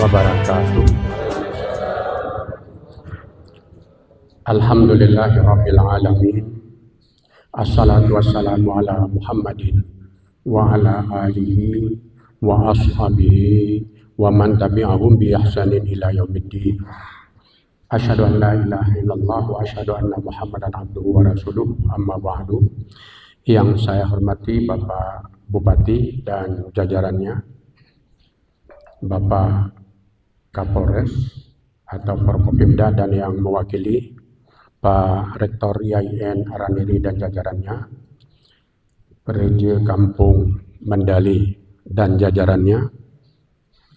wabarakatuh. Alhamdulillahirabbil alamin. Assalatu wassalamu ala Muhammadin wa ala alihi wa ashabihi wa man tabi'ahum bi ihsanin ila yaumiddin. Asyhadu an la ilaha illallah wa asyhadu anna Muhammadan abduhu wa rasuluh. Amma ba'du. Yang saya hormati Bapak Bupati dan jajarannya, Bapak Kapolres atau Forkopimda dan yang mewakili Pak Rektor IAIN Araniri dan jajarannya, Gereja Kampung Mendali dan jajarannya,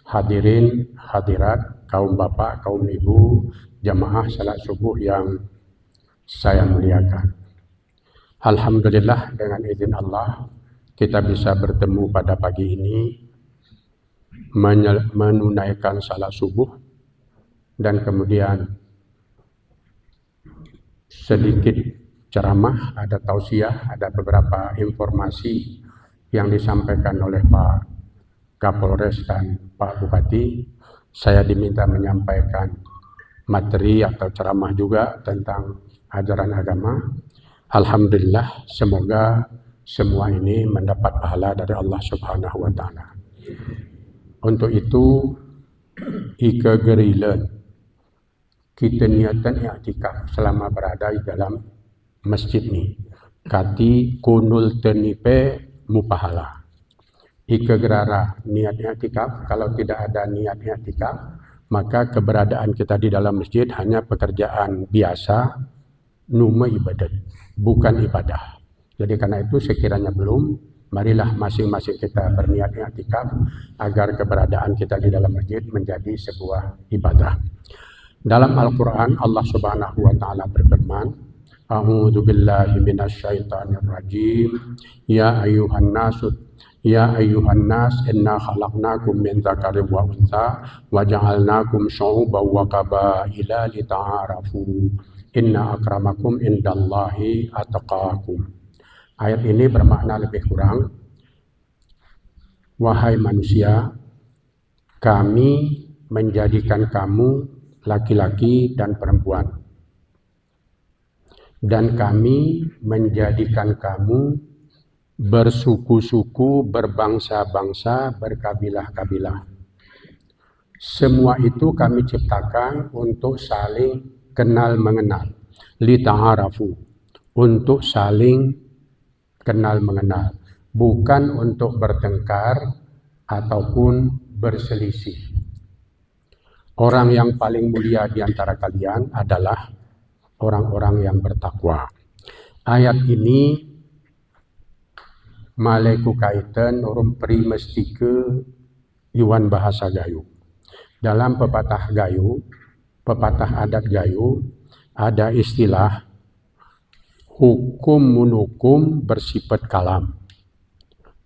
hadirin hadirat, kaum bapak, kaum ibu, jamaah salat subuh yang saya muliakan. Alhamdulillah, dengan izin Allah kita bisa bertemu pada pagi ini menunaikan salat subuh dan kemudian sedikit ceramah, ada tausiah, ada beberapa informasi yang disampaikan oleh Pak Kapolres dan Pak Bupati. Saya diminta menyampaikan materi atau ceramah juga tentang ajaran agama. Alhamdulillah, semoga semua ini mendapat pahala dari Allah Subhanahu wa Ta'ala. Untuk itu, ika gerilen kita niatan i'tikaf selama berada di dalam masjid ni. Kati kunul tenipe mupahala. Ika gerara niat i'tikaf, kalau tidak ada niat i'tikaf, maka keberadaan kita di dalam masjid hanya pekerjaan biasa, numa ibadat, bukan ibadah. Jadi karena itu sekiranya belum, marilah masing-masing kita berniat i'tikaf agar keberadaan kita di dalam masjid menjadi sebuah ibadah. Dalam Al-Quran Allah Subhanahu wa Ta'ala berfirman, A'udzu billahi minasyaitonir rajim. Ya ayyuhan nas inna khalaqnakum min dzakarin wa untha wa ja'alnakum syu'uban wa qabaila lita'arafu. Inna akramakum indallahi atqakum. Ayat ini bermakna lebih kurang, wahai manusia, kami menjadikan kamu laki-laki dan perempuan, dan kami menjadikan kamu bersuku-suku, berbangsa-bangsa, berkabilah-kabilah. Semua itu kami ciptakan untuk saling kenal mengenal, lita'arafu, untuk saling kenal mengenal, bukan untuk bertengkar ataupun berselisih. Orang yang paling mulia di antara kalian adalah orang-orang yang bertakwa. Ayat ini maleku kaitan orang primestike iwan bahasa Gayo. Dalam pepatah Gayo, pepatah adat Gayo, ada istilah hukum munukum bersifat kalam,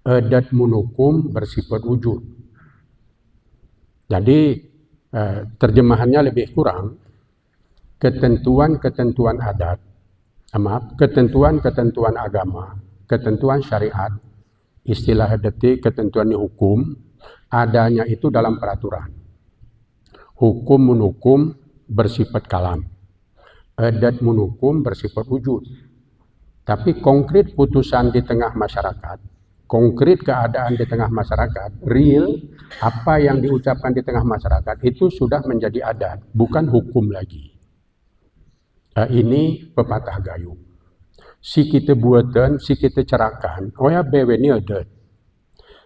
adat munukum bersifat wujud. Jadi terjemahannya lebih kurang, ketentuan-ketentuan adat, ketentuan-ketentuan agama, ketentuan syariat, istilah detik, ketentuan hukum, adanya itu dalam peraturan. Hukum menukum bersifat kalam, adat menukum bersifat wujud. Tapi konkret putusan di tengah masyarakat, konkret keadaan di tengah masyarakat, real, apa yang diucapkan di tengah masyarakat itu sudah menjadi adat, bukan hukum lagi. Ini pepatah Gayo. Si kita buatan, si kita cerakan, oh ya bewe ni adat.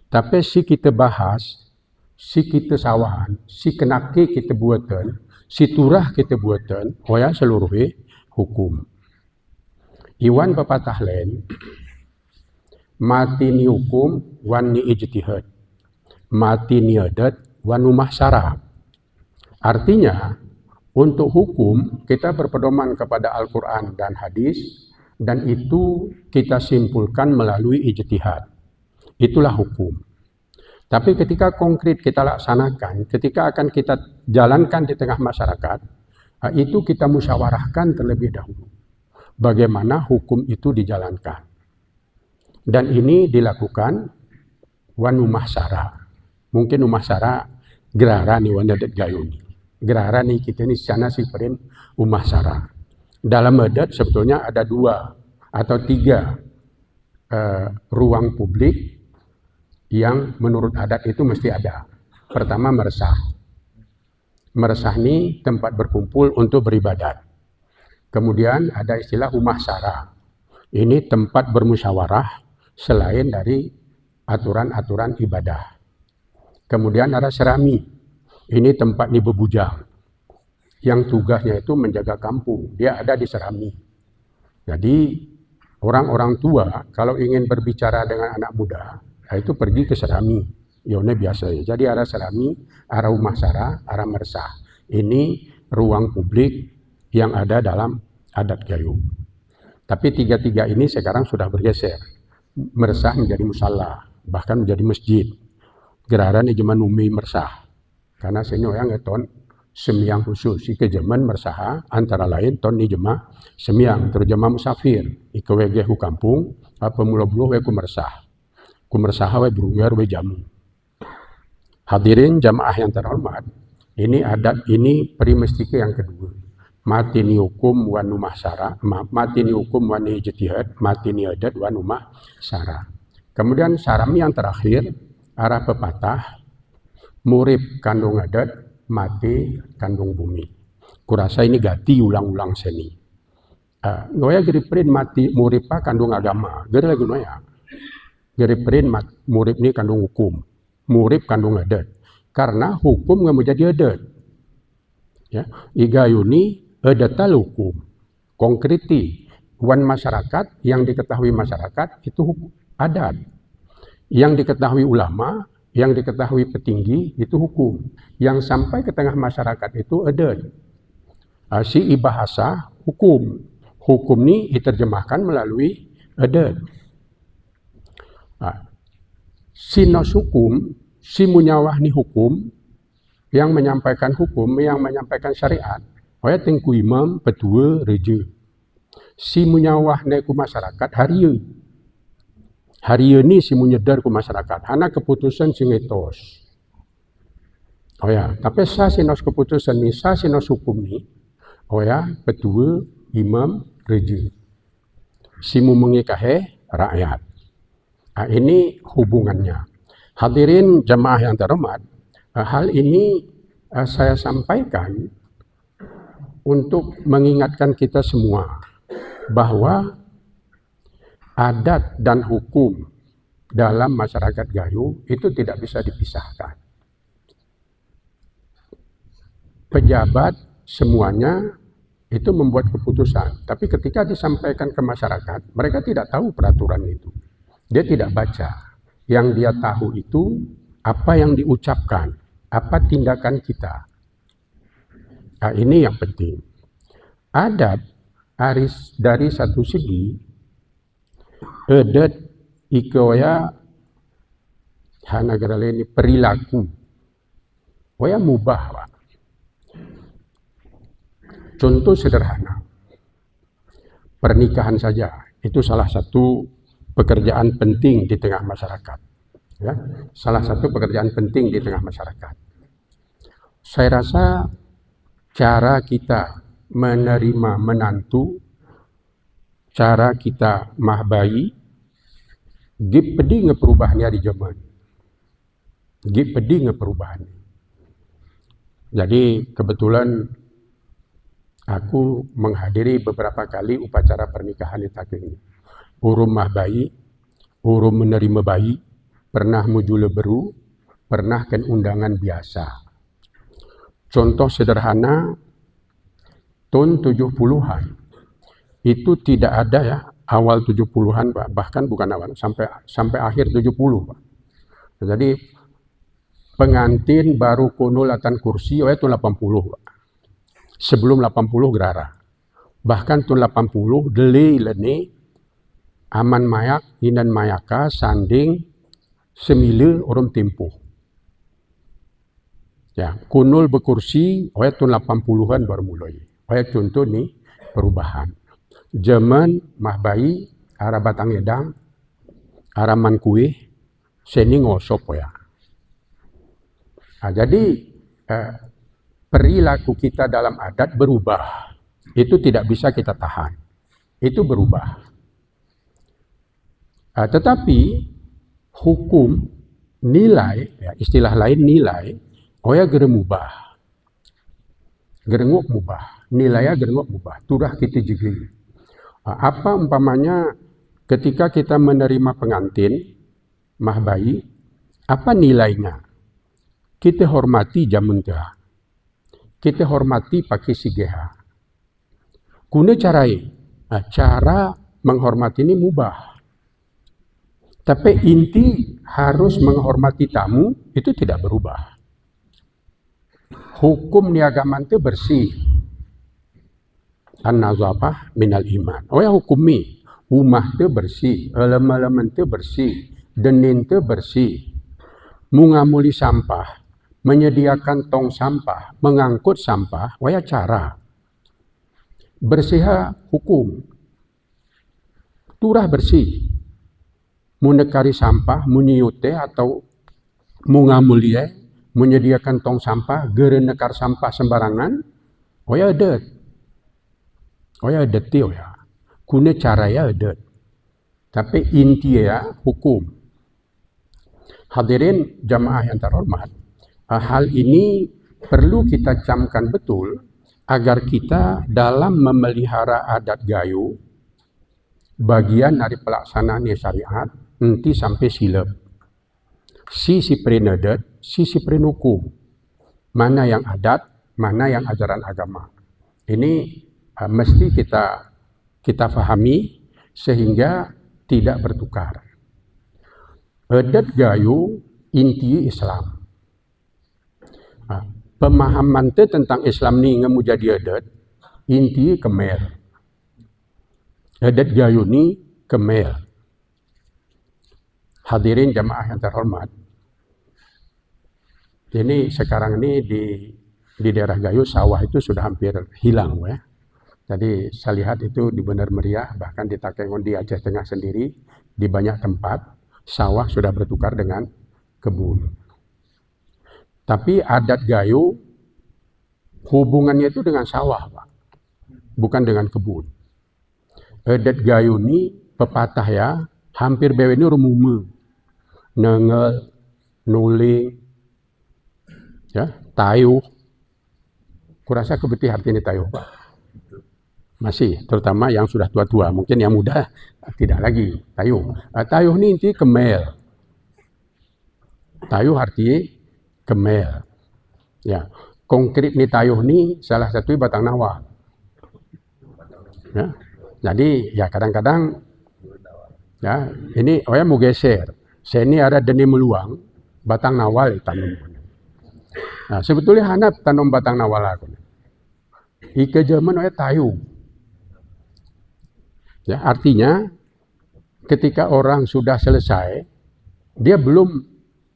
Tapi si kita bahas, si kita sawahan, si kenaki kita buatan, si turah kita buatan, oh ya seluruhnya hukum. Iwan pepatah lain, mati ni hukum, wan ni ijtihad. Mati ni adat, wan umah syara. Artinya, untuk hukum, kita berpedoman kepada Al-Quran dan hadis, dan itu kita simpulkan melalui ijtihad. Itulah hukum. Tapi ketika konkret kita laksanakan, ketika akan kita jalankan di tengah masyarakat, itu kita musyawarahkan terlebih dahulu. Bagaimana hukum itu dijalankan. Dan ini dilakukan wan umah syara. Mungkin umah syara gerara ni wanda adat gayo ni. Gerara ni kita ni sana si perin umah sara. Dalam adat sebetulnya ada 2 atau 3 ruang publik yang menurut adat itu mesti ada. Pertama meresah. Meresah ni tempat berkumpul untuk beribadat. Kemudian ada istilah umah sara. Ini tempat bermusyawarah selain dari aturan-aturan ibadah. Kemudian ada serami. Ini tempat ni bebujang. Yang tugasnya itu menjaga kampung. Dia ada di serami. Jadi orang-orang tua kalau ingin berbicara dengan anak muda, itu pergi ke serami. Yone biasa ya. Jadi arah serami, arah umah sara, arah meresah. Ini ruang publik yang ada dalam adat Gayo. Tapi 3 ini sekarang sudah bergeser. Meresah menjadi musala, bahkan menjadi masjid. Gerara ni jaman umi meresah. Karena senyo yang ngeton semiyang khusus. Ike jaman meresah antara lain ton ni jema semiyang terus jema musafir. Ike wege ku kampung, pemula-buluh we ku meresah. Ku meresah we berungar we jamu. Hadirin jamaah yang terhormat, ini adat ini primestike yang kedua. Mati ni hukum wan umah sara, mati ni hukum wan ijtihad, mati ni adat wan umah sara. Kemudian sarami yang terakhir, arah pepatah, murib kandung adat, mati kandung bumi. Kurasa ini ganti ulang-ulang seni. Noya geriprin mati murib pa kandung agama. Gere lagi noya. Geriprin murib ni kandung hukum. Murib kandung adat. Karena hukum nggak menjadi adat. Ya, igayuni adatal hukum. Konkreti. Wan masyarakat yang diketahui masyarakat itu hukum, adat. Yang diketahui ulama, yang diketahui petinggi itu hukum. Yang sampai ke tengah masyarakat itu adat. Si ibahasa hukum. Hukum ini diterjemahkan melalui adat. Sinos hukum, si munyawah ni hukum, yang menyampaikan hukum, yang menyampaikan syariat. Waya tengku imam, petua, reja. Si munyawah ni ku masyarakat hariya. Hari ini si menyedar ke masyarakat. Hana keputusan si ngetos. Oh ya, tapi sa sinos keputusan ni, sa sinos hukum ni, oh ya, petua, imam, reja. Si mu mengikahe rakyat. Ini hubungannya. Hadirin jamaah yang terhormat, hal ini saya sampaikan untuk mengingatkan kita semua bahwa adat dan hukum dalam masyarakat Gayo itu tidak bisa dipisahkan. Pejabat semuanya itu membuat keputusan, tapi ketika disampaikan ke masyarakat, mereka tidak tahu peraturan itu. Dia tidak baca. Yang dia tahu itu apa yang diucapkan, apa tindakan kita. Nah, ini yang penting. Adat dari satu segi adat ikawaya hanagara ini perilaku waya mubah, Pak. Contoh sederhana, pernikahan saja itu salah satu pekerjaan penting di tengah masyarakat. Ya, salah satu pekerjaan penting di tengah masyarakat. Saya rasa cara kita menerima menantu, cara kita mahbayi, gip pedi ngeperubahannya di zaman. Gip pedi ngeperubahan. Jadi kebetulan aku menghadiri beberapa kali upacara pernikahan di Takeng ini. Urum mahbayi, urum menerima bayi, pernah mujule beru, pernah kan undangan biasa. Contoh sederhana, tahun 70-an, itu tidak ada ya, awal 70-an, Pak. Bahkan bukan awal, sampai akhir 70, Pak. Jadi pengantin baru kuno latan kursi, itu 80, Pak. Sebelum 80 gerara. Bahkan tahun 80, deli lene, aman mayak, inan mayaka, sanding, semile orang tempuh. Ya, kunul berkursi, tahun 80-an baru mulai. Contoh ni perubahan. Zaman mahbayi, arah batang edang, arah man kuih, seni ngosop ya. Jadi perilaku kita dalam adat berubah. Itu tidak bisa kita tahan. Itu berubah. Tetapi hukum, nilai, ya, istilah lain nilai, oya gereng mubah. Gerenguk mubah. Nilainya gerenguk mubah. Turah kita jegli. Apa umpamanya ketika kita menerima pengantin, mah bayi, apa nilainya? Kita hormati jamunta. Kita hormati pakai sigeha. Kuna carai. Cara menghormati ini mubah. Tapi inti harus menghormati tamu itu tidak berubah. Hukum niagaman itu bersih. An-nazafah minal iman. Oh ya hukumi. Rumah itu bersih. Elemen-elemen itu bersih. Denin itu bersih. Mengamuli sampah. Menyediakan tong sampah. Mengangkut sampah. Oh ya cara. Bersih hukum. Turah bersih. Menekari sampah, menyiute atau mengamulie, menyediakan tong sampah, gerenekar sampah sembarangan, oya adet. Oya adet ya. Kuna caranya adet. Tapi intinya hukum. Hadirin jamaah yang terhormat, hal ini perlu kita camkan betul agar kita dalam memelihara adat gayo, bagian dari pelaksanaan syariat, nanti sampai silap. Sisi prenadat, sisi prenukum. Mana yang adat, mana yang ajaran agama. Ini mesti kita fahami sehingga tidak bertukar. Adat gayo inti Islam. Pemahaman tentang Islam ni ngemu jadi adat, inti kemel. Adat gayo ni kemel. Hadirin jamaah yang terhormat. Ini sekarang ini di daerah Gayo sawah itu sudah hampir hilang ya. Jadi saya lihat itu di Bener Meriah, bahkan di Takengon di Aceh Tengah sendiri, di banyak tempat sawah sudah bertukar dengan kebun. Tapi adat Gayo hubungannya itu dengan sawah, Pak. Bukan dengan kebun. Adat Gayo ini pepatah ya, hampir bewe ini rumume. Nengel, nuling, ya, tayuh. Kurasa kebeti artinya tayuh, Pak. Masih, terutama yang sudah tua-tua. Mungkin yang muda tidak lagi tayuh. Tayuh ini inti kemel. Tayuh artinya kemel. Ya, konkret nih tayuh ini salah satu batang nawal. Ya, jadi ya kadang-kadang ya ini saya mau geser. Saya ini ada deni meluang, batang nawal tanam. Nah, sebetulnya hanap tanam batang nawal aku. Ike zaman saya tayu. Ya, artinya ketika orang sudah selesai, dia belum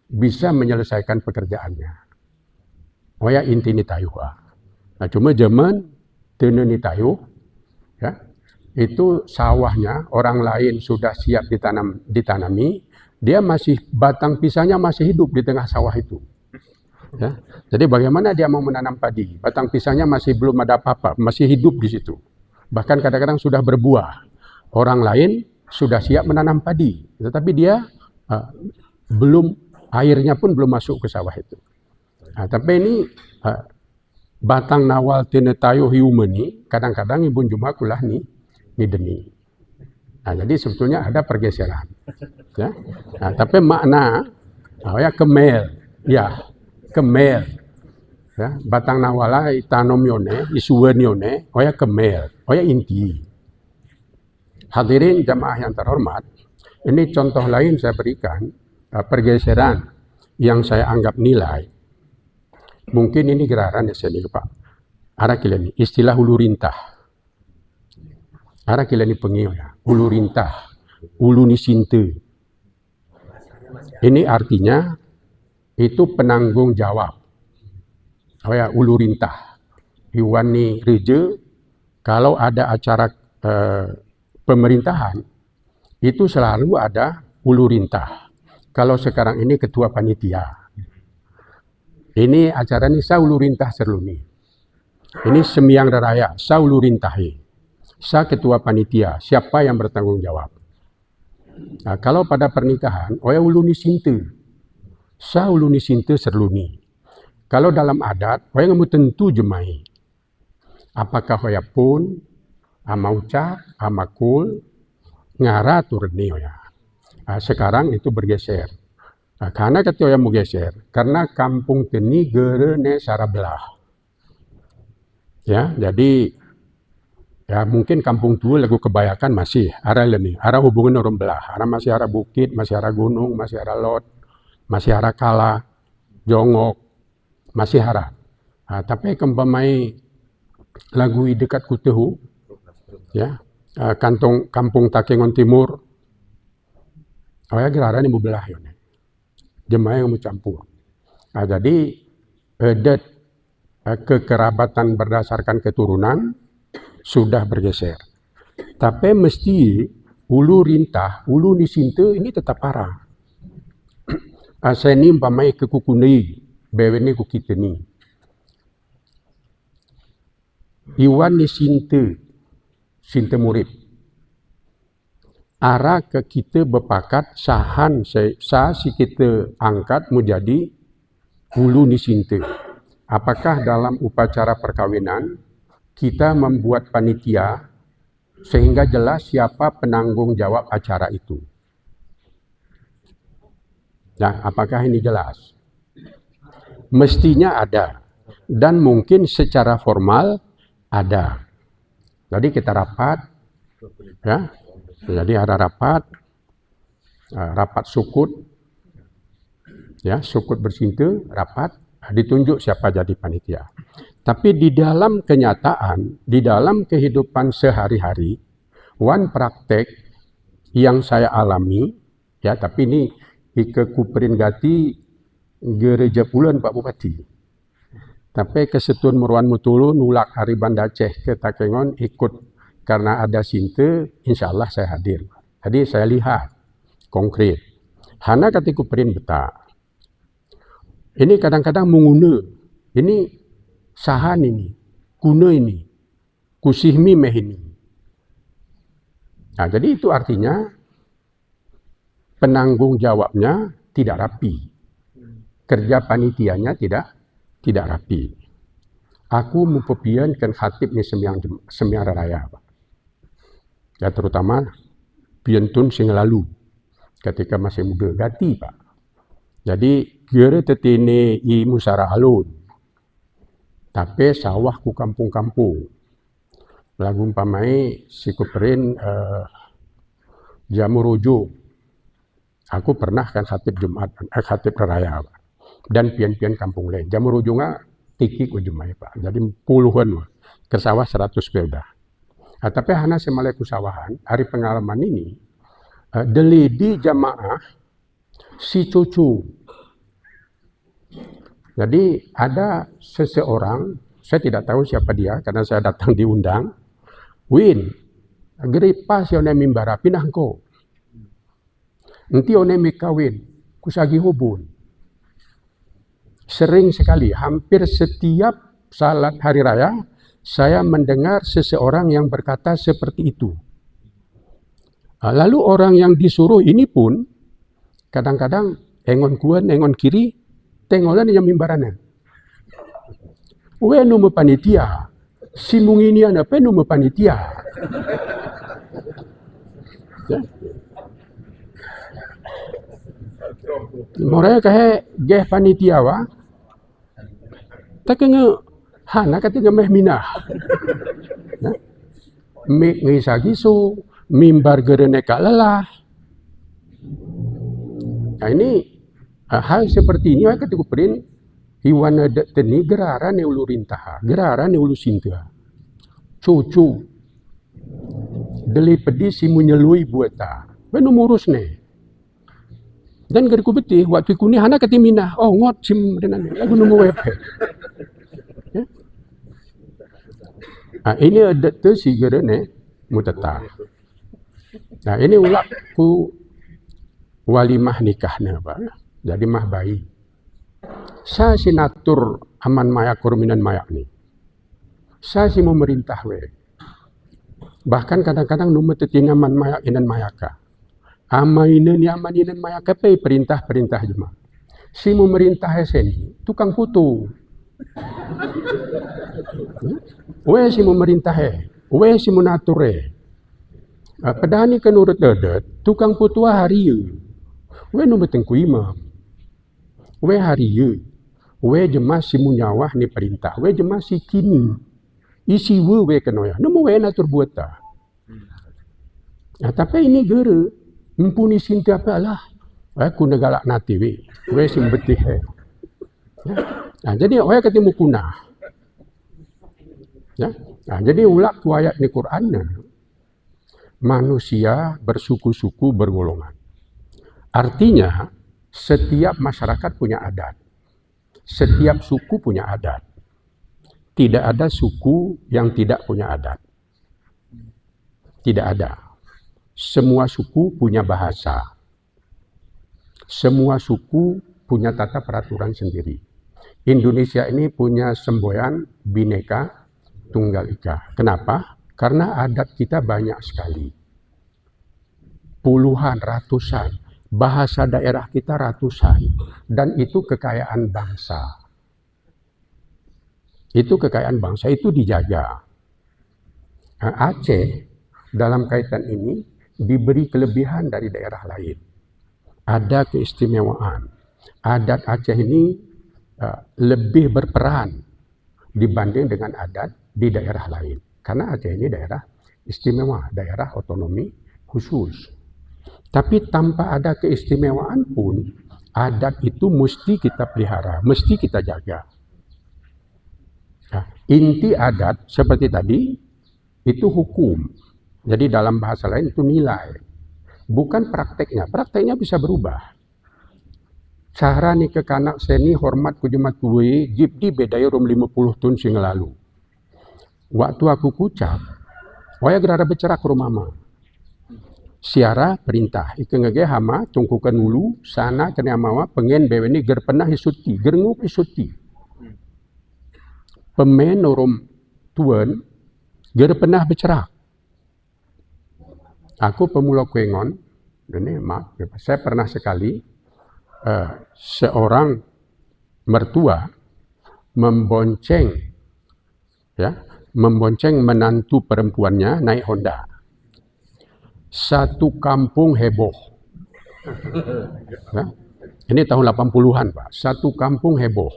bisa menyelesaikan pekerjaannya. Oh ya inti ni tayu. Nah, cuma zaman tene ni tayu, ya, itu sawahnya orang lain sudah siap ditanami. Dia masih batang pisangnya masih hidup di tengah sawah itu. Ya. Jadi bagaimana dia mau menanam padi? Batang pisangnya masih belum ada apa-apa, masih hidup di situ. Bahkan kadang-kadang sudah berbuah. Orang lain sudah siap menanam padi, tetapi dia belum, airnya pun belum masuk ke sawah itu. Nah, tapi ini batang nawal tina tayo hiuman ni kadang-kadang ibun jumakulah ni deni. Nah, jadi sebetulnya ada pergeseran. Ya. Nah, tapi makna ya kemel, ya kemel. Ya, batang nawala itanom yone, isuwen yone, ya kemel, ya inti. Hadirin jamaah yang terhormat, ini contoh lain saya berikan pergeseran yang saya anggap nilai. Mungkin ini geraran ya sini Pak. Ara kila ni istilah hulu rintah. Ara kila ni pengio ya. Hulu rintah, hulu ni sinte. Ini artinya itu penanggung jawab. Oh ya, hulu rintah. Iwan ni reja, kalau ada acara pemerintahan, itu selalu ada hulu rintah. Kalau sekarang ini ketua panitia. Ini acara ni saulu rintah serluni. Ini semiang raya, saulu rintahi. Sa ketua panitia, siapa yang bertanggung jawab? Nah, kalau pada pernikahan, oya uluni sinte. Sa uluni sinte serluni. Kalau dalam adat, oya ngamu tentu jemai. Apakah oya pun, amauca, amakul, ngara turni oya. Nah, sekarang itu bergeser. Nah, karena ketika oya mau geser, karena kampung teni gerene sarabelah. Ya, jadi ya mungkin kampung tua lagu kebayakan masih arah leni, arah hubungan orang belah, arah masih arah bukit, masih arah gunung, masih arah lot, masih arah kala, jongok, masih arah. Nah, tapi kempamai lagu dekat Kutehu, ya, kantong kampung Takengon Timur, awalnya gerara ini belah ya, jemaah yang mau campur. Nah, jadi edet kekerabatan berdasarkan keturunan sudah bergeser. Tapi mesti ulu rintah, ulu nisinte ini tetap parah. Saya ni umpamai ke kukuni, beweni kukiteni. Iwan nisinte, sinte murid. Arah ke kita berpakat sahan sah si kita angkat menjadi ulu nisinte. Apakah dalam upacara perkawinan kita membuat panitia sehingga jelas siapa penanggung jawab acara itu? Nah, apakah ini jelas? Mestinya ada dan mungkin secara formal ada. Jadi kita rapat, ya. Jadi ada rapat sukut, ya, sukut bersinta, rapat. Ditunjuk siapa jadi panitia. Tapi di dalam kenyataan, di dalam kehidupan sehari-hari, wan praktek yang saya alami, ya, tapi ini ke Kuperin Gati gereja Pulen Pak Bupati. Tapi kesetun Murwan Mutulu nulak hari Banda Aceh ke Takengon ikut karena ada sinte, insya Allah saya hadir. Jadi saya lihat konkret. Hana kati Kuperin Beta. Ini kadang-kadang menguna, ini sahan ini, kuna ini, kusihmi meh ini. Nah, jadi itu artinya penanggung jawabnya tidak rapi. Kerja panitianya tidak rapi. Aku mempepiankan khatib ni sembiang raya, Pak. Ya, terutama piantun sing lalu ketika masih muda Gati, Pak. Jadi kira tetene i musara alun. Tapi sawah ku kampung-kampung. Lagu umpamai si Kuperin Jamurujo. Aku pernah kan khatib Jumat, khatib raya, Pak. Dan pian-pian kampung lain. Jamurujo nga tikik ujumai, Pak. Jadi puluhan ke sawah 100 pelda. Tapi hana semalai kusawahan, hari pengalaman ini delidi jamaah si cucu. Jadi ada seseorang, saya tidak tahu siapa dia karena saya datang diundang. Win, geripa si one mimbara pinah ko. Nanti one mikawin, kusagi hubun. Sering sekali, hampir setiap salat hari raya, saya mendengar seseorang yang berkata seperti itu. Lalu orang yang disuruh ini pun kadang-kadang engon kuan, engon kiri, tengolan yang mimbarana. Uwe numu panitia, si mungini apa numu panitia. Ya. Mereka kayak geh panitia wa, tak kena hana kata meh minah. Mik ngisagisu, mimbar gereneka lelah. Nah, ini hal seperti ini ketika Kuperin Iwan teni gerara ne ulu rintaha, gerara ne ulu sinta. Cucu deli pedis si menyelui buata. Benu murus ne. Dan geriku betih waktu kuni hana ketiminah. Oh ngot sim denan lagu nunggu wepe. Ya? Nah, ini ada tu si gerene mutata. Nah, ini ulak ku walimah nikahnya, Pak. Jadi mah bayi. Saya sinatur aman mayak kurminan mayak ni. Saya si memerintah we. Bahkan kadang-kadang numet tetingaman mayak inan mayaka. Amainan ni aman inan mayaka pe perintah-perintah jema. Si memerintah seni tukang putu. We si memerintah we si menatur pedani kan urut dedet tukang putu hari ye. We numet tengku imam. We hari ye. We jema si munyawah ni perintah. We jema si kini. Isi we kenoya. Nemu we natur buat ta. Nah, tapi ini gere. Mumpuni sinti apa lah. Aku negalak nati we. We simbetih ya. Nah, jadi we ketemu kunah. Ya. Nah, jadi ulak tu ayat ni Qurannya. Manusia bersuku-suku bergolongan. Artinya setiap masyarakat punya adat. Setiap suku punya adat. Tidak ada suku yang tidak punya adat. Tidak ada. Semua suku punya bahasa. Semua suku punya tata peraturan sendiri. Indonesia ini punya semboyan Bhinneka Tunggal Ika. Kenapa? Karena adat kita banyak sekali. Puluhan, ratusan. Bahasa daerah kita ratusan. Dan itu kekayaan bangsa. Itu kekayaan bangsa, itu dijaga. Nah, Aceh dalam kaitan ini diberi kelebihan dari daerah lain. Ada keistimewaan. Adat Aceh ini lebih berperan dibanding dengan adat di daerah lain. Karena Aceh ini daerah istimewa, daerah otonomi khusus. Tapi tanpa ada keistimewaan pun, adat itu mesti kita pelihara, mesti kita jaga. Nah, inti adat seperti tadi, itu hukum. Jadi dalam bahasa lain itu nilai. Bukan prakteknya. Prakteknya bisa berubah. Cara ni ke kanak seni hormat ku jemaat kuwe, gip di bedaya rum 50 tahun sing lalu. Waktu aku kucap, waya gerara bercerak rumama. Siara perintah. Ike ngege hama, tungkukan ulu, sana kena amawa, pengen beweni ger pernah isuti, gernguk isuti. Pemen urum tuan, ger pernah bercerak. Aku pemula kuengon, ini maaf, saya pernah sekali seorang mertua membonceng menantu perempuannya naik Honda. Satu kampung heboh. Ya, ini tahun 80-an, Pak. Satu kampung heboh.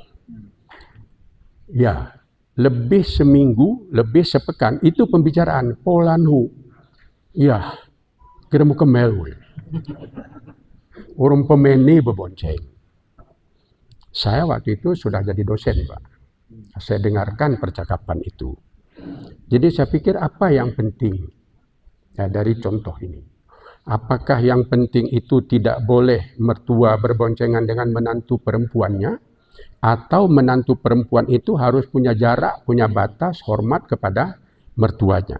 Ya, lebih seminggu, lebih sepekan itu pembicaraan Polanhu. Ya, kira muka melu. Orang pemeni berbonceng. Saya waktu itu sudah jadi dosen, Pak. Saya dengarkan percakapan itu. Jadi saya pikir apa yang penting dari contoh ini? Apakah yang penting itu tidak boleh mertua berboncengan dengan menantu perempuannya? Atau menantu perempuan itu harus punya jarak, punya batas, hormat kepada mertuanya?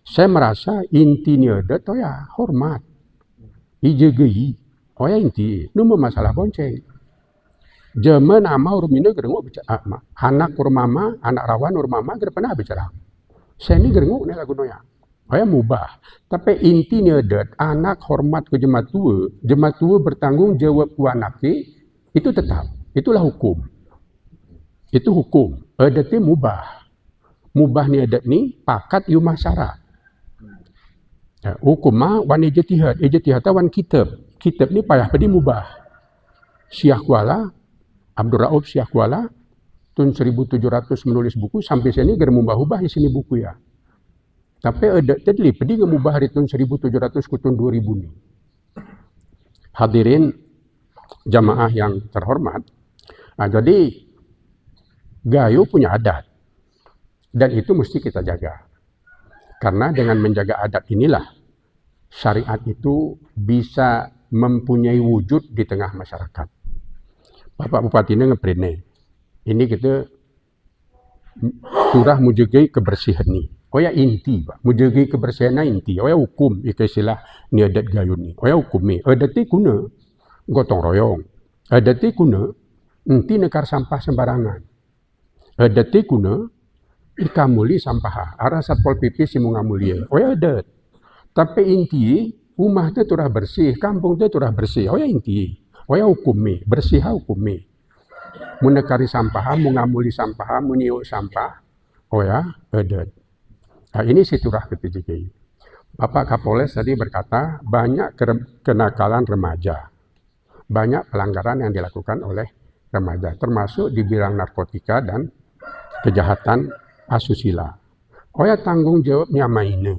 Saya merasa intinya itu ya hormat. Ijegei. Oh ya inti, nu masalah bonceng. Zaman ama urmina gerengok bicara anak urmama, anak rawan urmama ger pernah bicara. Saya ini gerengok nih lagu noya. Oh ya mubah. Tapi intinya dat anak hormat ke jemaat tua bertanggung jawab ku anaknya itu tetap. Itulah hukum. Itu hukum. Adatnya mubah. Mubah ni adat ni pakat yu masyarakat. Hukum mah wan ijtihad, ijtihad wan kitab. Kitab ni payah pedi mubah. Syekh Kuala Abdul Rauf Syekh Kuala tahun 1700 menulis buku sampai sini ger mubah-ubah di sini buku ya. Tapi ada tadi pedi ngemubah hari tahun 1700 ke tahun 2000 ni. Hadirin jamaah yang terhormat. Nah, jadi Gayo punya adat. Dan itu mesti kita jaga. Karena dengan menjaga adat inilah syariat itu bisa mempunyai wujud di tengah masyarakat. Bapak Bupati ini ngeprene. Ini kita surah mujagai kebersihan ni. Oh ya inti, Pak. Mujagai kebersihan inti. Oh ya hukum. Istilah ni adat Gayo ni. Oh ya hukum ni. Adat ni kuna gotong royong. Adat ni kuna Enti nekar sampah sembarangan. Detik kuna, ikamuli sampah. Arah Satpol PP si mungamulia. Oh ya adat. Tapi inti, rumah tu turah bersih, kampung tu turah bersih. Oh ya inti. Oh ya hukumi, bersih hukumi. Menekari sampah, mengamuli sampah, meniuk sampah. Oh ya adat. Nah, ini siturah ketiga. Bapak Kapolres tadi berkata banyak kenakalan remaja, banyak pelanggaran yang dilakukan oleh remaja, termasuk di bidang narkotika dan kejahatan asusila. Oya tanggung jawabnya amaina.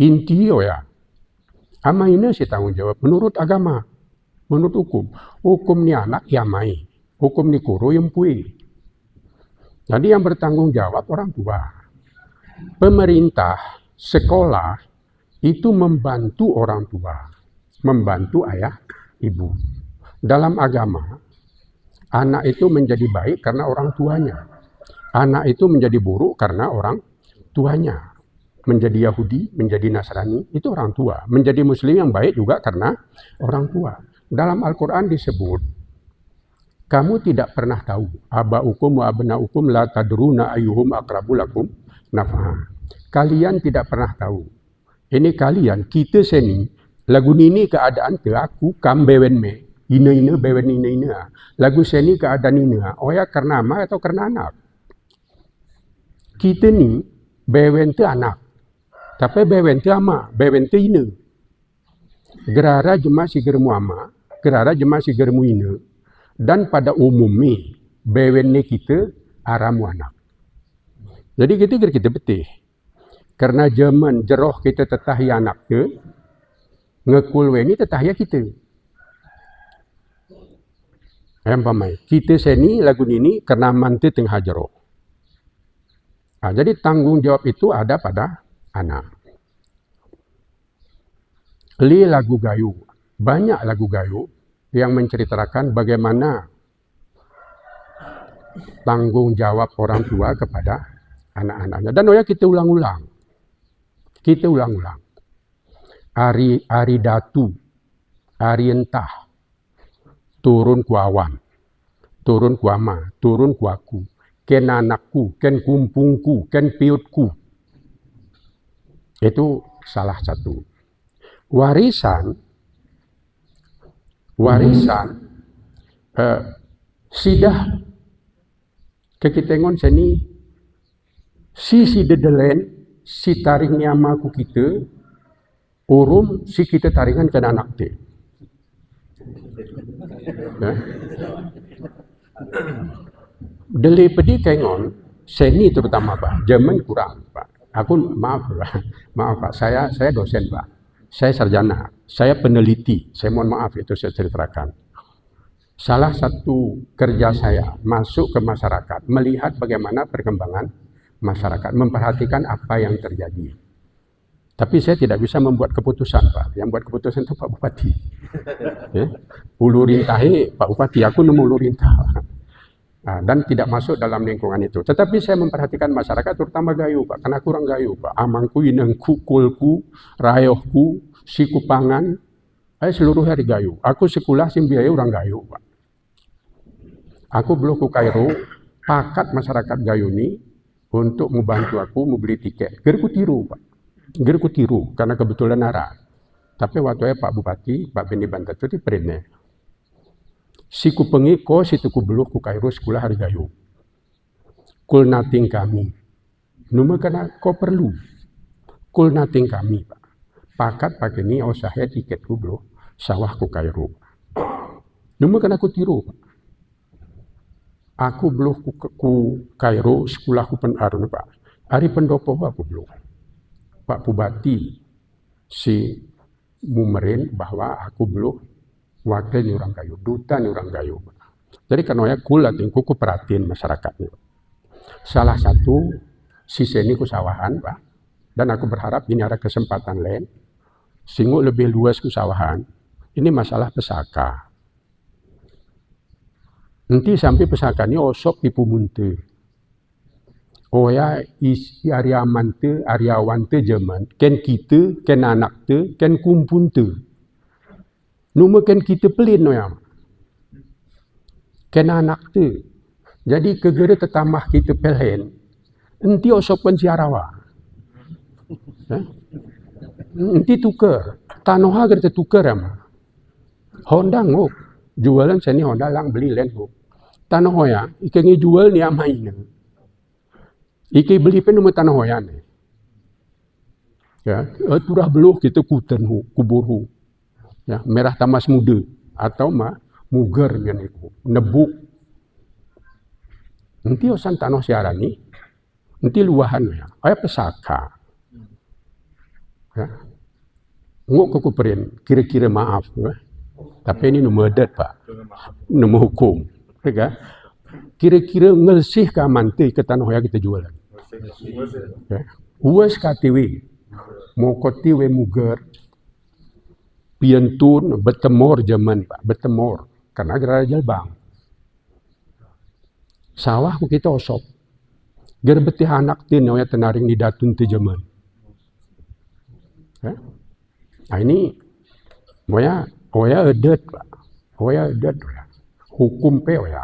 Inti oya, amaina si tanggung jawab menurut agama, menurut hukum. Hukum ni anak ya mai, hukum ni kuru yang pui. Jadi yang bertanggung jawab orang tua. Pemerintah, sekolah, itu membantu orang tua, membantu ayah, ibu. Dalam agama, anak itu menjadi baik karena orang tuanya. Anak itu menjadi buruk karena orang tuanya. Menjadi Yahudi, menjadi Nasrani, itu orang tua. Menjadi Muslim yang baik juga karena orang tua. Dalam Al-Quran disebut, kamu tidak pernah tahu, aba'ukum wa abna'ukum la tadruna ayyuhum aqrabu lakum naf'a. Kalian tidak pernah tahu. Ini kalian, kita sini, lagu ini keadaan ke aku, kam bewen me, ina bewen ina. Lagu sini keadaan ina, oh ya karena ama atau karena anak. Kita ni, bewen tu anak. Tapi bewen tu ama, bewen tu ina. Gerara jema si germu ama, gerara jema si germu ina. Dan pada umumnya, bewen ni kita, aramu anak. Jadi kita betih. Karena zaman jeroh kita tetahya anak ke, ngekulwe ni tetahya kita. Yang pamai, kita seni lagu ini karena mantu tengah jeroh. Nah, jadi tanggung jawab itu ada pada anak. Li lagu gayu, banyak lagu gayu yang menceritakan bagaimana tanggung jawab orang tua kepada anak-anaknya. Dan kita ulang-ulang. Kita ulang-ulang. Ari datu, ari entah, turun ku awan, turun ku ama, turun ku aku, ken anakku, ken kumpungku, ken piutku. Itu salah satu. Warisan, sidah kekitengon seni, si dedelen, si taring nyama ku kita, urum si kita taringan ke anak te. Deli pedi kengon, seni terutama Pak, zaman kurang Pak. Aku maaf Pak, saya dosen Pak, saya sarjana, saya peneliti, saya mohon maaf itu saya ceritakan. Salah satu kerja saya masuk ke masyarakat, melihat bagaimana perkembangan masyarakat, memperhatikan apa yang terjadi. Tapi saya tidak bisa membuat keputusan Pak, yang buat keputusan itu Pak Bupati. Ulu rintahe Pak Bupati, aku nemu ulu rintah. Dan tidak masuk dalam lingkungan itu. Tetapi saya memperhatikan masyarakat terutama gayu Pak, karena kurang gayu Pak. Amangku, inengku, kulku, rayohku, siku pangan, seluruh hari gayu. Aku sekolah simbiaya orang gayu Pak. Aku belum ke Kairo, pakat masyarakat gayu ini untuk membantu aku membeli tiket. Gerku tiru Pak. Gerku tiru karena kebetulan arah. Tapi waktu Pak Bupati, Pak Bendi Bantet itu pernah. Siku pengi ko situ ku beluk ku Kairo sekolah hari gayu. Kul nating kami. Numa kana ko perlu. Kul nating kami Pak. Pakat pakai ni usaha tiket ku beluk sawah ku Kairo. Numa kana ku tiru Pak. Aku belum ku Kairo sekolah ku penarun Pak. Hari pendopo aku belum. Pak Bupati si mumerin bahwa aku belum wakil ni orang gayu, duta ni orang gayu. Jadi karena kula tingku ku perhatiin masyarakatnya. Salah satu sisi ini ku sawahan Pak. Dan aku berharap ini ada kesempatan lain. Singgu lebih luas ku sawahan. Ini masalah pesaka. Nanti sampai pesakanya osok tipu munte. Oh ya isi area mante, area wante zaman. Ken kita, ken anak te, ken kumpun te. Numa ken kita pelin no yang. kena anak tu. Jadi kegera tetamah kita pelen. Enti osopan siarawa. Enti tukar. Tanoha kita tukar ama. Honda ngok. Jualan sini Honda lang beli len ngok. Tanohoya, ika ngi jual ni amaina. Ika beli pen nomor tanohoya ni. Ya, turah beluh kita kutan hu, kubur hu. Ya, merah tamas muda atau muger ngan iku, nebuk. Nanti osan tanah siarani, nanti luahan ya, aya pesaka. Ya. Ngok kuperin, kira-kira maaf ya. Tapi ini nomor adat Pak. Nomor hukum. Ya. Kira-kira ngelsih ke amanti ke tanah yang kita jualan. Ya. Uas KTW, mau KTW muger, piantun bertemor zaman Pak, bertemor karena gerara jalbang. Sawah ku kita osop. Ger betih anak tin yang tenaring di datun ti zaman. Ya. Nah ini oya adat Pak. Oya adat ya. Hukum pe oya.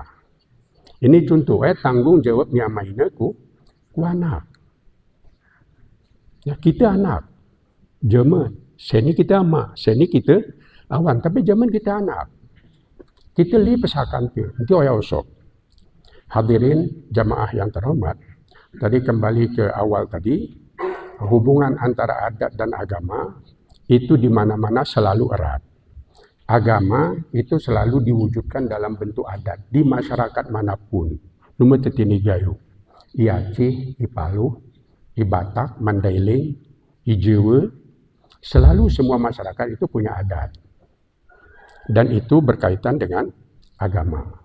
Ini contoh tanggung jawab ni amaina ku anak. Ya kita anak. Zaman seni kita ama, seni kita awan, tapi zaman kita anak. Kita li pesakan tu. Nanti oya osop. Hadirin jamaah yang terhormat, tadi kembali ke awal tadi, hubungan antara adat dan agama itu di mana-mana selalu erat. Agama itu selalu diwujudkan dalam bentuk adat di masyarakat manapun. Nomor tetini gayo, i Aceh, i Palu, i Batak, Mandailing, i Jawa, selalu semua masyarakat itu punya adat. Dan itu berkaitan dengan agama.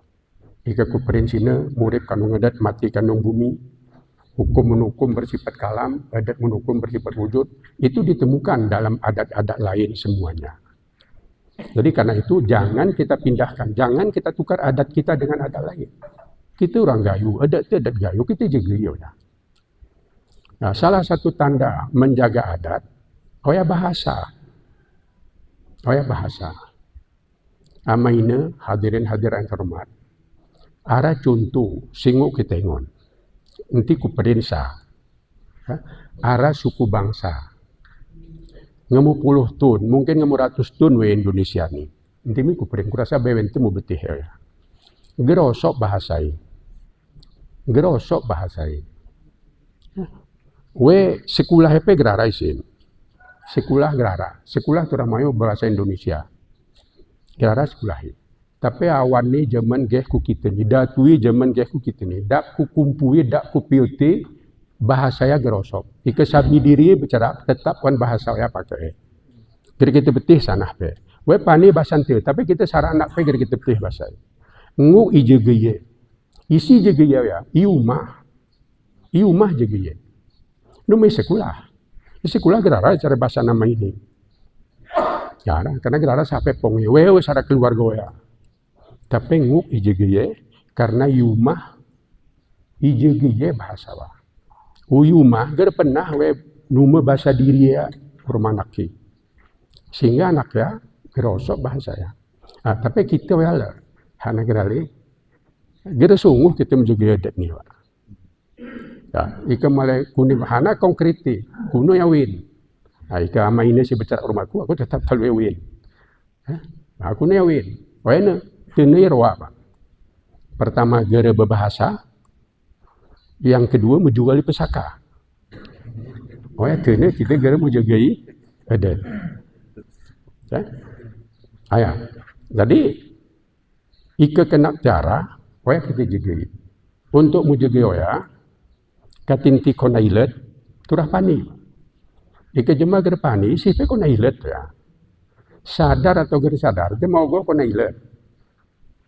Ika kuperin sini, murid kanung adat, mati kanung bumi, hukum menukum bersifat kalam, adat menukum bersifat wujud, itu ditemukan dalam adat-adat lain semuanya. Jadi karena itu jangan kita pindahkan, jangan kita tukar adat kita dengan adat lain. Kita orang Gayo, adat itu adat Gayo, kita jaga ya. Nah, salah satu tanda menjaga adat, oya bahasa. Oya bahasa. Amaina hadirin-hadirin terhormat. Ara contoh singok kita ingon. Nanti ku perinsa. Ara suku bangsa. Ngemu puluh tun, mungkin ngemu ratus tun we Indonesia ni. Nanti mi ku perin, kurasa bewen tu mu betih ya. Gerosok bahasai. Gerosok bahasai. We sekolah apa gerara isin. Sekolah gerara. Sekolah tu ramayo bahasa Indonesia. Gerara sekolah. Tapi awan ni zaman geh ku kita ni, datui zaman geh ku kita ni, dak ku kumpui, dak ku piuti, bahasa ya gerosok. Ika sabi diri bicara tetap kan bahasa ya pakai. Jadi kita betih sana pe. We pani bahasa tu, tapi kita sarana pe jadi kita betih bahasa. Ngu ije geye, isi je geye ya, iumah je geye. Numi sekolah, sekolah gerara cara bahasa nama ini. Ya, karena gerara sampai pongi, we sara keluarga ya. Tapi nguk ije geye karena yumah ije geye bahasa wa. Uyumah ger pernah we numa bahasa diri ya rumah anakki. Sehingga anak ya gerosok bahasa ya. Nah, tapi kita we ala hana gerali ger sungguh kita menjaga adat ni wa. Ya, ika malai kuni hana konkreti, kuno ya win. Nah, ika ama ini si bicara rumahku, aku tetap selalu win. Aku ni ya win. Wena tenir wa. Pertama gara berbahasa, yang kedua menjual pesaka. Oh ya tenir kita gara menjagai adat. Ya. Ayah. Jadi ika kena cara, oh ya kita jagai. Untuk menjagai oh ya, katinti konailet, turah pani. Ika jema gara pani, siapa konailet ya. Sadar atau gara sadar, dia mau gua konailet.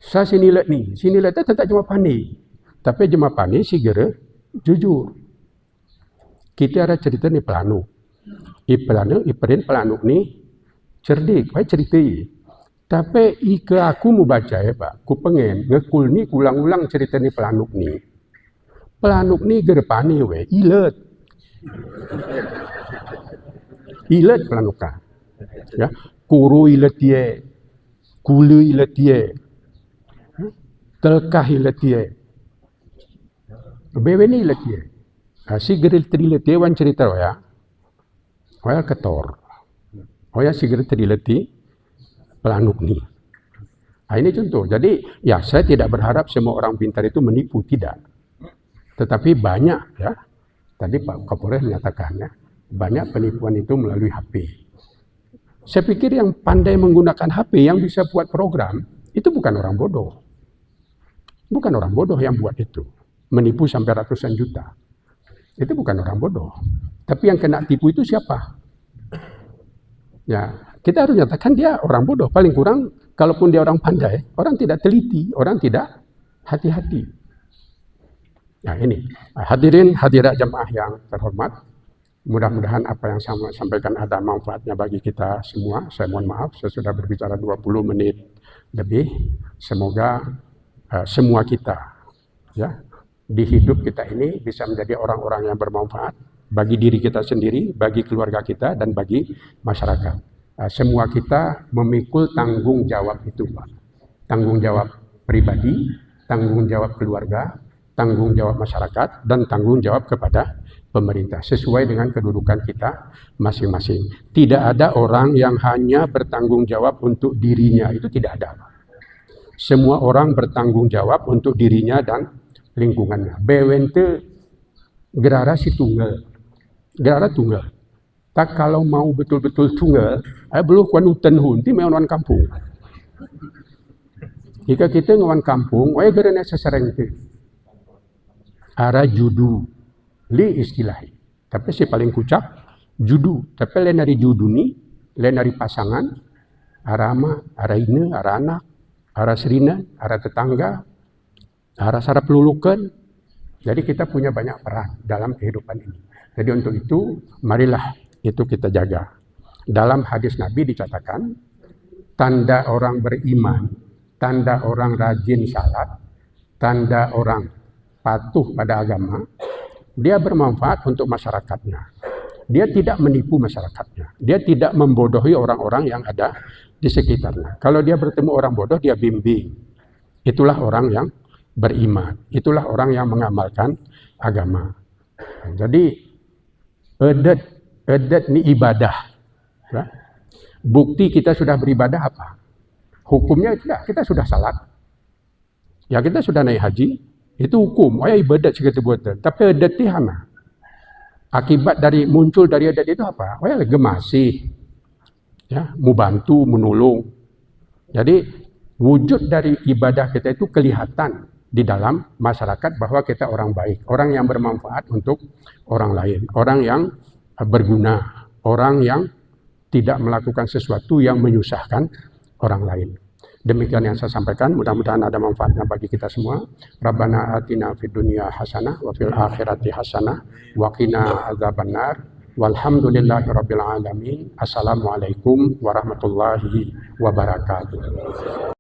Saya sinilet ni, sinilet tu tetap cuma pani. Tapi cuma pani si gara jujur. Kita ada cerita ni pelanuk. Iperin pelanuk ni cerdik, baik ceritai. Tapi ika aku mau baca ya Pak, ku pengen ngekul ni ulang-ulang cerita ni pelanuk ni. Pelanuk ni gara pani we, ilet. Ilet pelanukah. Ya, kuru ilet ye, kulu ilet ye. telkahi letie. Bewe ni letie. Si geril tadi letie wan cerita ya. Oya ketor. Oya si geril tadi letie pelanuk ni. Ini contoh. Jadi ya saya tidak berharap semua orang pintar itu menipu, tidak. Tetapi banyak ya. Tadi Pak Kapolres menyatakannya banyak penipuan itu melalui HP. Saya pikir yang pandai menggunakan HP yang bisa buat program itu bukan orang bodoh. Bukan orang bodoh yang buat itu. Menipu sampai ratusan juta. Itu bukan orang bodoh. Tapi yang kena tipu itu siapa? Ya, kita harus nyatakan dia orang bodoh. Paling kurang kalaupun dia orang pandai, orang tidak teliti, orang tidak hati-hati. Nah ini, hadirin hadirat jemaah yang terhormat, mudah-mudahan apa yang saya sampaikan ada manfaatnya bagi kita semua. Saya mohon maaf, saya sudah berbicara 20 menit lebih. Semoga semua kita ya di hidup kita ini bisa menjadi orang-orang yang bermanfaat bagi diri kita sendiri, bagi keluarga kita, dan bagi masyarakat. Semua kita memikul tanggung jawab itu, Pak. Tanggung jawab pribadi, tanggung jawab keluarga, tanggung jawab masyarakat, dan tanggung jawab kepada pemerintah sesuai dengan kedudukan kita masing-masing. Tidak ada orang yang hanya bertanggung jawab untuk dirinya, itu tidak ada. Semua orang bertanggung jawab untuk dirinya dan lingkungannya. Bewente gerara si tunggal, gerara tunggal. Tak kalau mau betul-betul tunggal, belum kuan hutan hunti mewan kampung. Jika kita ngawan kampung, gerana sesareng itu. Ara judu, li istilahi. Tapi si paling kucak judu. Tapi lain dari judu ni, lain dari pasangan, ara ama, ara ine, ara anak, ara serina, ara tetangga, ara sarap lulukan. Jadi kita punya banyak peran dalam kehidupan ini. Jadi untuk itu, marilah itu kita jaga. Dalam hadis Nabi dikatakan, tanda orang beriman, tanda orang rajin salat, tanda orang patuh pada agama, dia bermanfaat untuk masyarakatnya. Dia tidak menipu masyarakatnya. Dia tidak membodohi orang-orang yang ada di sekitarnya. Kalau dia bertemu orang bodoh, dia bimbing. Itulah orang yang beriman. Itulah orang yang mengamalkan agama. Jadi, edet ni ibadah. Ya. Bukti kita sudah beribadah apa? Hukumnya tidak, kita sudah salat. Ya kita sudah naik haji, itu hukum. Oh ya ibadat segitu buatan. Tapi edet ni hana. Akibat dari muncul dari edet itu apa? Oh ya gemasi. Ya, membantu, menolong. Jadi wujud dari ibadah kita itu kelihatan di dalam masyarakat bahwa kita orang baik, orang yang bermanfaat untuk orang lain, orang yang berguna, orang yang tidak melakukan sesuatu yang menyusahkan orang lain. Demikian yang saya sampaikan, mudah-mudahan ada manfaatnya bagi kita semua. Rabbana atina fid dunya hasanah wa fil akhirati hasanah wa qina adzabannar. Walhamdulillahirabbil alamin. Assalamualaikum warahmatullahi wabarakatuh.